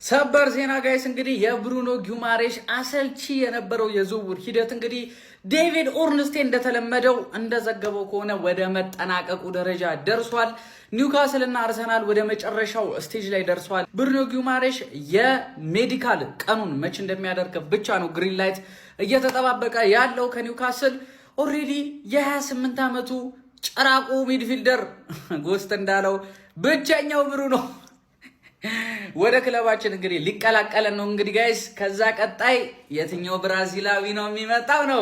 ሰበር ዜና ጋይስ እንግዲህ የብሩኖ ጊማሬሽ አሰልቺ የነበረው የዝውውር ሂደት እንግዲህ ዴቪድ ኦርንስቴን እንደተለመደው እንደዘገበው ከሆነ ወደ መጠናቀቁ ደረጃ ደርሷል። ኒውካስል እና አርሰናል ወደ መጨረሻው ስቴጅ ላይ ደርሷል። ብሩኖ ጊማሬሽ የሜዲካል ቀኑን መች እንደሚያደርግ ብቻ ነው ግሪን ላይት እየተጠባበቀ ያለው ከኒውካስል። ኦሬዲ የ28 ዓመቱ ጨራቁ ሚድፊልደር ጎስት እንዳለው ብቸኛው ብሩኖ ወደ ክለባችን እንግዲህ ሊቀላቀለን ነው እንግዲህ ጋይስ። ከዛ ቀጣይ የትኛው ብራዚላዊ ነው የሚመጣው ነው?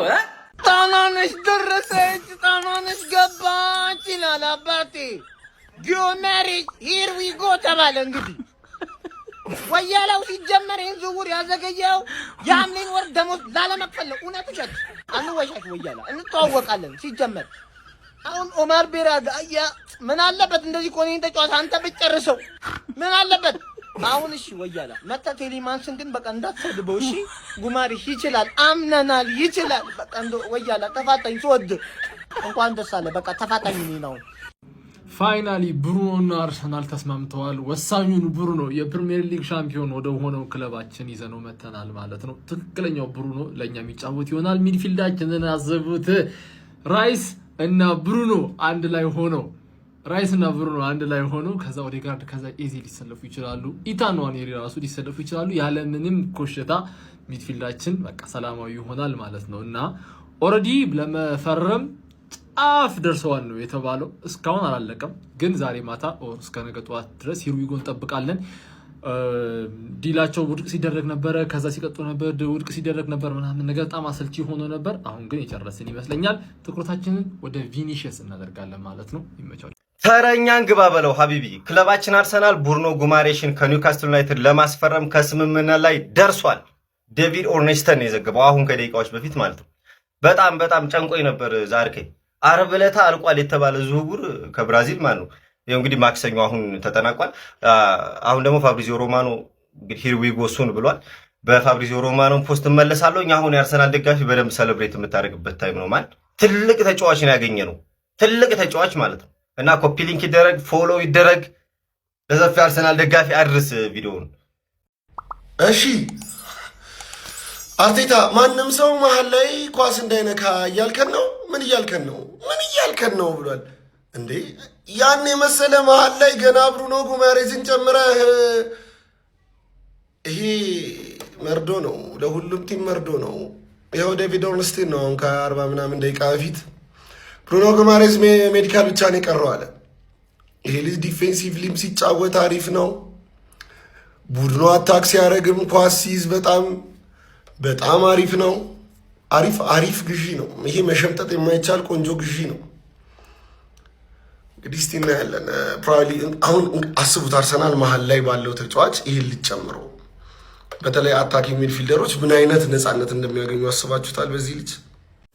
ጣናነሽ ደረሰች፣ ጣናነሽ ገባች ይላል አባቴ። ጊዮሜሪስ ሂር ዊ ጎ ተባለ። እንግዲህ ወያላው ሲጀመር ይህን ዝውውር ያዘገየው የሐምሌን ወር ደሞዝ ላለመክፈል ነው። እውነት ውሸት አንወሻሽ። ወያላ እንተዋወቃለን ሲጀመር። አሁን ኦማር ቤራጋ ምን አለበት እንደዚህ ኮኔን ተጫዋች አንተ ብትጨርሰው ምን አለበት? አሁን እሺ ወያላ መጣ ቴሌማንስን ግን በቃ እንዳትሰድበው እሺ። ጉማሬሽ ይችላል፣ አምነናል፣ ይችላል። በቃ እንደው ወያላ ተፋጣኝ ተወድ እንኳን ደስ አለ። በቃ ተፋጣኝ ነው። ፋይናሊ ብሩኖ እና አርሰናል ተስማምተዋል። ወሳኙን ብሩኖ የፕሪሚየር ሊግ ሻምፒዮን ወደ ሆነው ክለባችን ይዘነው መተናል ማለት ነው። ትክክለኛው ብሩኖ ለኛ የሚጫወት ይሆናል። ሚድፊልዳችንን አዘቡት። ራይስ እና ብሩኖ አንድ ላይ ሆነው ከዛ ኦዴጋርድ ከዛ ኤዚ ሊሰለፉ ይችላሉ። ኢታን ዋኔሪ ራሱ ሊሰለፉ ይችላሉ። ያለ ምንም ኮሽታ ሚድፊልዳችን በቃ ሰላማዊ ይሆናል ማለት ነው። እና ኦሬዲ ለመፈረም ጫፍ ደርሰዋል ነው የተባለው። እስካሁን አላለቀም፣ ግን ዛሬ ማታ እስከ ነገ ጠዋት ድረስ ሂርዊጎ እንጠብቃለን። ዲላቸው ውድቅ ሲደረግ ነበረ፣ ከዛ ሲቀጡ ነበር፣ ውድቅ ሲደረግ ነበር ምናምን ነገር በጣም አሰልቺ ሆኖ ነበር። አሁን ግን የጨረስን ይመስለኛል። ትኩረታችንን ወደ ቪኒሺየስ እናደርጋለን ማለት ነው። ይመቻል። ተረኛን ግባ በለው ሀቢቢ። ክለባችን አርሰናል ብሩኖ ጊማሬሽን ከኒውካስትል ዩናይትድ ለማስፈረም ከስምምነት ላይ ደርሷል። ዴቪድ ኦርንስቴን የዘገበው አሁን ከደቂቃዎች በፊት ማለት ነው። በጣም ጨንቆኝ ነበር። ዛሬ ዓርብ ዕለት አልቋል የተባለ ዝውውር ከብራዚል ማለት ነው። ይሄው እንግዲህ ማክሰኞ አሁን ተጠናቋል። አሁን ደግሞ ፋብሪዚዮ ሮማኖ እንግዲህ ሂር ዊ ጎ ሱን ብሏል። በፋብሪዚዮ ሮማኖ ፖስት እመለሳለሁ። አሁን የአርሰናል ደጋፊ በደንብ ሰለብሬት የምታደርግበት ታይም ነው ማለት ትልቅ ተጫዋች ነው ያገኘ ነው። ትልቅ ተጫዋች ማለት ነው። እና ኮፒ ሊንክ ይደረግ፣ ፎሎ ይደረግ። ለሰፊ አርሰናል ደጋፊ አድርስ ቪዲዮውን። እሺ አርቴታ ማንም ሰው መሀል ላይ ኳስ እንዳይነካ እያልከን ነው? ምን እያልከን ነው ብሏል እንዴ? ያን የመሰለ መሀል ላይ ገና ብሩኖ ጊማሬሽን ጨምረህ፣ ይሄ መርዶ ነው፣ ለሁሉም ቲም መርዶ ነው። ይኸው ዴቪድ ኦርንስቴን ነው አሁን ከ40 ምናምን ደቂቃ በፊት ብሩኖ ጊማሬሽ ሜዲካል ብቻ ነው የቀረው አለ። ይሄ ልጅ ዲፌንሲቭሊም ሲጫወት አሪፍ ነው። ቡድኑ አታክ ሲያደርግም ኳስ ሲይዝ በጣም አሪፍ ነው። አሪፍ ግዢ ነው ይሄ። መሸምጠጥ የማይቻል ቆንጆ ግዢ ነው። እንግዲህ እስቲ እናያለን። ፕሮባብሊ አሁን አስቡት አርሰናል መሀል ላይ ባለው ተጫዋች ይህን ልጅ ጨምሮ በተለይ አታኪንግ ሚድፊልደሮች ምን አይነት ነፃነት እንደሚያገኙ አስባችሁታል? በዚህ ልጅ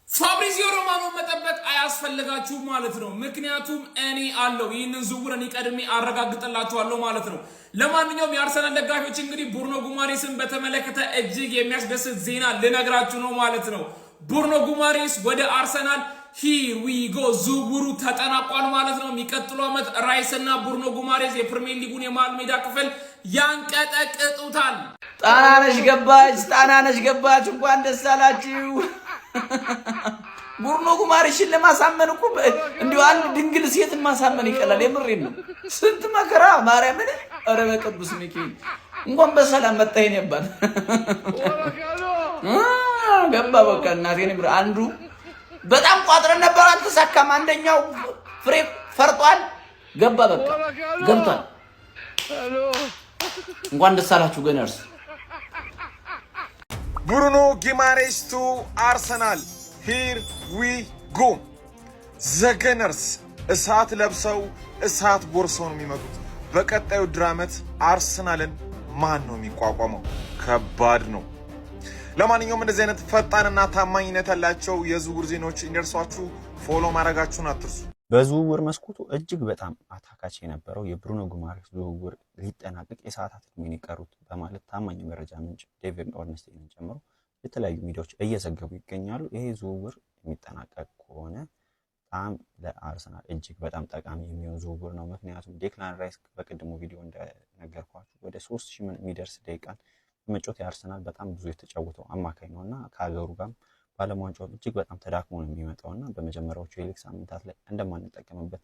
ፋብሪዚዮ ሮማኖ መጠበቅ አያስፈልጋችሁም ማለት ነው። ምክንያቱም እኔ አለው ይህንን ዝውውር እኔ ቀድሜ አረጋግጥላችኋለሁ ማለት ነው። ለማንኛውም የአርሰናል ደጋፊዎች እንግዲህ ብሩኖ ጊማሬሽን በተመለከተ እጅግ የሚያስደስት ዜና ልነግራችሁ ነው ማለት ነው። ብሩኖ ጊማሬሽ ወደ አርሰናል ሂር ዊ ጎ ዝውውሩ ተጠናቋል ማለት ነው። የሚቀጥለው ዓመት ራይስ እና ብሩኖ ጊማሬሽ የፕሪሚየር ሊጉን የመሃል ሜዳ ክፍል ያንቀጠቅጡታል። ጣናነሽ ገባች። እንኳን ደስ አላችሁ። ብሩኖ ጊማሬሽን ለማሳመን እኮ እንዲሁ አንድ ድንግል ሴትን ማሳመን ይቀላል። የምሬን ነው። ስንት መከራ ማርያምን። ኧረ በቅዱስ ሚካኤል እንኳን በሰላም መጣይን ያባል ገባ። በቃ እናቴን ብር አንዱ በጣም ቋጥረን ነበር፣ አልተሳካም። አንደኛው ፍሬ ፈርጧል። ገባ። በቃ ገብቷል። እንኳን ደስ አላችሁ ገነርስ። ብሩኖ ጊማሬሽ ቱ አርሰናል ሂር ዊ ጎ። ዘገነርስ እሳት ለብሰው እሳት ጎርሰው ነው የሚመጡት። በቀጣዩ ውድድር ዓመት አርሰናልን ማን ነው የሚቋቋመው? ከባድ ነው። ለማንኛውም እንደዚህ አይነት ፈጣንና ታማኝነት ያላቸው የዝውውር ዜናዎች እንዲደርሷችሁ ፎሎ ማድረጋችሁን አትርሱ። በዝውውር መስኮቱ እጅግ በጣም አታካች የነበረው የብሩኖ ጊማሬሽ ዝውውር ሊጠናቀቅ የሰዓታት ምን ይቀሩት በማለት ታማኝ መረጃ ምንጭ ዴቪድ ኦርንስቴንን ጨምሮ የተለያዩ ሚዲያዎች እየዘገቡ ይገኛሉ። ይሄ ዝውውር የሚጠናቀቅ ከሆነ በጣም ለአርሰናል እጅግ በጣም ጠቃሚ የሚሆን ዝውውር ነው። ምክንያቱም ዴክላን ራይስ በቅድሙ ቪዲዮ እንደነገርኳችሁ ወደ 3000 የሚደርስ ደቂቃን በመጫወት የአርሰናል በጣም ብዙ የተጫወተው አማካኝ ነውና ከሀገሩ ጋርም በዓለም ዋንጫው እጅግ በጣም ተዳክሞ ነው የሚመጣውና በመጀመሪያዎቹ የሊግ ሳምንታት ላይ እንደማንጠቀምበት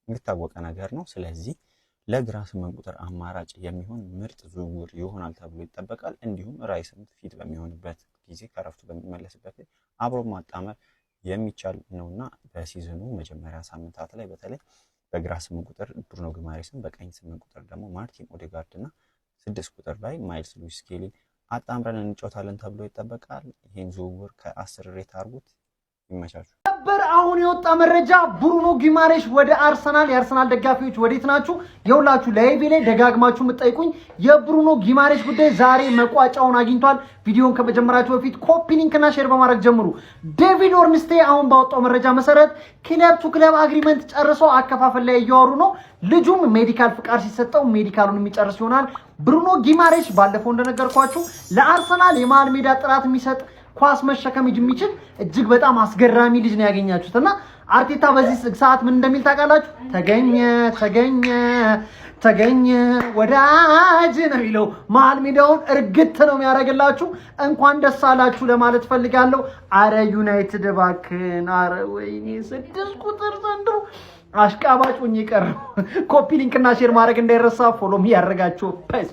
የሚታወቀ ነገር ነው። ስለዚህ ለግራ 8 ቁጥር አማራጭ የሚሆን ምርጥ ዝውውር ይሆናል ተብሎ ይጠበቃል። እንዲሁም ራይስም ፊት በሚሆንበት ጊዜ ከረፍቱ በሚመለስበት አብሮ ማጣመር የሚቻል ነውና በሲዝኑ መጀመሪያ ሳምንታት ላይ በተለይ በግራ 8 ቁጥር ብሩኖ ጉማሬስን በቀኝ 8 ቁጥር ደግሞ ማርቲን ኦዴጋርድና 6 ቁጥር ላይ ማይልስ ሉዊስ ስኬሊን አጣምረን እንጫወታለን ተብሎ ይጠበቃል። ይሄን ዝውውር ከ10 ሬት አድርጉት። ይመቻቹ። አሁን የወጣ መረጃ ብሩኖ ጉማሬሽ ወደ አርሰናል። የአርሰናል ደጋፊዎች ወዴት ናችሁ? የሁላችሁ ላይቭ ላይ ደጋግማችሁ የምትጠይቁኝ የብሩኖ ጉማሬሽ ጉዳይ ዛሬ መቋጫውን አግኝቷል። ቪዲዮን ከመጀመራችሁ በፊት ኮፒ ሊንክና ሼር በማድረግ ጀምሩ። ዴቪድ ኦርንስቴ አሁን ባወጣው መረጃ መሰረት ክለብ ቱ ክለብ አግሪመንት ጨርሶ አከፋፈል ላይ እያወሩ ነው። ልጁም ሜዲካል ፍቃድ ሲሰጠው ሜዲካሉን የሚጨርስ ይሆናል። ብሩኖ ጉማሬሽ ባለፈው እንደነገርኳችሁ ለአርሰናል የመሃል ሜዳ ጥራት የሚሰጥ ኳስ መሸከም የሚችል እጅግ በጣም አስገራሚ ልጅ ነው ያገኛችሁትና አርቴታ በዚህ ሰዓት ምን እንደሚል ታውቃላችሁ? ተገኘ ወዳጅ ነው የሚለው። መሃል ሜዳውን እርግጥ ነው የሚያደርግላችሁ። እንኳን ደስ አላችሁ ለማለት ፈልጋለሁ። አረ ዩናይትድ እባክህን፣ አረ ወይኔ 6 ቁጥር ዘንድሮ አሽቃባጭ ሆኜ ቀረው። ኮፒ ሊንክና ሼር ማድረግ እንዳይረሳ፣ ፎሎም ያደርጋችሁ ፔስ